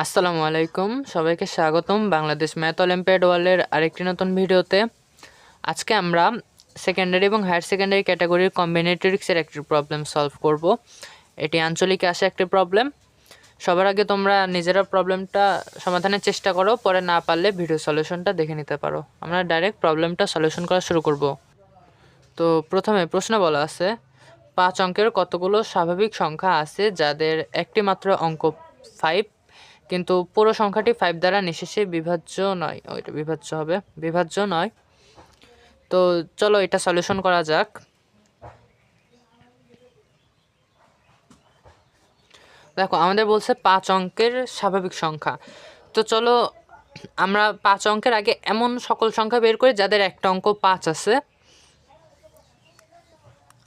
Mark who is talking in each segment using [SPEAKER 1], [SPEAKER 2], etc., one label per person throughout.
[SPEAKER 1] আসসালামু আলাইকুম, সবাইকে স্বাগতম বাংলাদেশ ম্যাথ অলিম্পিয়াড ওয়ার্ল্ডের আরেকটি নতুন ভিডিওতে। আজকে আমরা সেকেন্ডারি এবং হায়ার সেকেন্ডারি ক্যাটাগরির কম্বিনেটরিক্সের একটি প্রবলেম সলভ করব। এটি আঞ্চলিকে আসা একটি প্রবলেম। সবার আগে তোমরা নিজেরা প্রবলেমটা সমাধানের চেষ্টা করো, পরে না পারলে ভিডিও সলিউশনটা দেখে নিতে পারো। আমরা ডাইরেক্ট প্রবলেমটা সলিউশন করা শুরু করব। তো প্রথমে প্রশ্ন বলা আছে, 5 অঙ্কের কতগুলো স্বাভাবিক সংখ্যা আছে যাদের একটি মাত্র অঙ্ক 5, কিন্তু পুরো সংখ্যাটি 5 দ্বারা নিঃশেষে বিভাজ্য নয়। ওইটা বিভাজ্য হবে, বিভাজ্য নয়। তো চলো এটা সলিউশন করা যাক। দেখো আমাদের বলছে 5 অঙ্কের স্বাভাবিক সংখ্যা। তো চলো আমরা 5 অঙ্কের আগে এমন সকল সংখ্যা বের করি যাদের একটা অঙ্ক 5 আছে।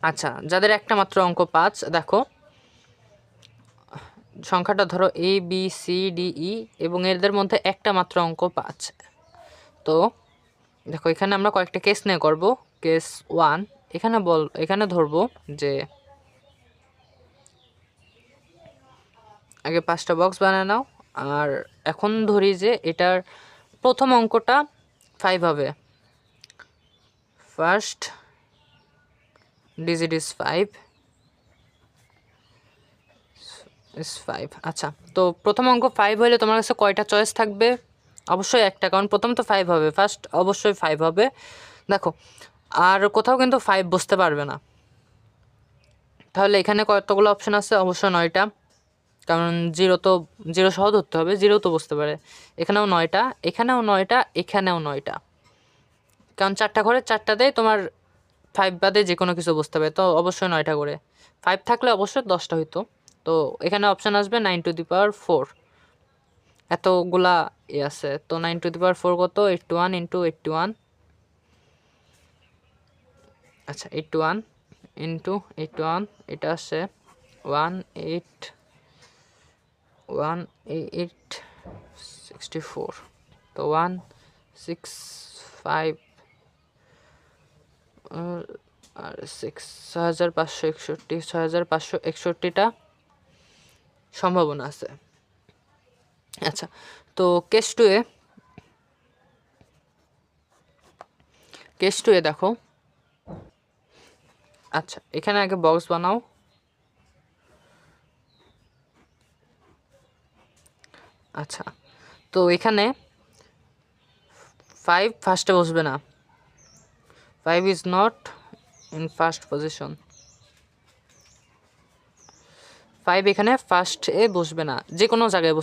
[SPEAKER 1] আচ্ছা, যাদের একটা মাত্র অঙ্ক 5, দেখো সংখ্যাটা ধরো A B C D E এবং এদের মধ্যে একটা মাত্র অঙ্ক 5। তো দেখো এখানে আমরা কয়েকটা কেস নিয়ে করব। কেস 1, এখানে ধরবো যে আগে 5টা বক্স বানিয়ে নাও। আর এখন ধরি যে এটার প্রথম অঙ্কটা 5 হবে। First digit is 5। আচ্ছা, তো প্রথম অঙ্ক 5 হলে তোমার কাছে কয়টা চয়েস থাকবে? অবশ্যই একটা, কারণ প্রথম তো 5 হবে, ফার্স্ট অবশ্যই 5 হবে। দেখো আর কোথাও কিন্তু 5 বসতে পারবে না। তাহলে এখানে কতগুলো অপশন আছে? অবশ্যই 9টা, কারণ জিরো সহ ধরতে হবে, জিরো তো বসতে পারে। এখানেও 9টা, এখানেও 9টা, এখানেও 9টা, কারণ 4টা ঘরে 4টা দেয়, তোমার 5 বাদে যে কোনো কিছু বসতে পারে, তো অবশ্যই 9টা করে। 5 থাকলে অবশ্যই 10টা হইতো। তো এখানে অপশান আসবে 9^4। এতগুলা আছে, তো 9^4 কত? 81 ইন্টু 81। আচ্ছা, 81 ইন্টু 81, এটা আসছে 1,864। তো 165 আর 6,561, 6,561টা সম্ভাবনা আছে। আচ্ছা, তো কেস টু এ দেখো। আচ্ছা, এখানে আগে বক্স বানাও। আচ্ছা, তো এখানে 5 ফার্স্টে বসবে না। 5 is not in first position. 5 এখানে ফার্স্টে বসবে না, যে কোনো জায়গায়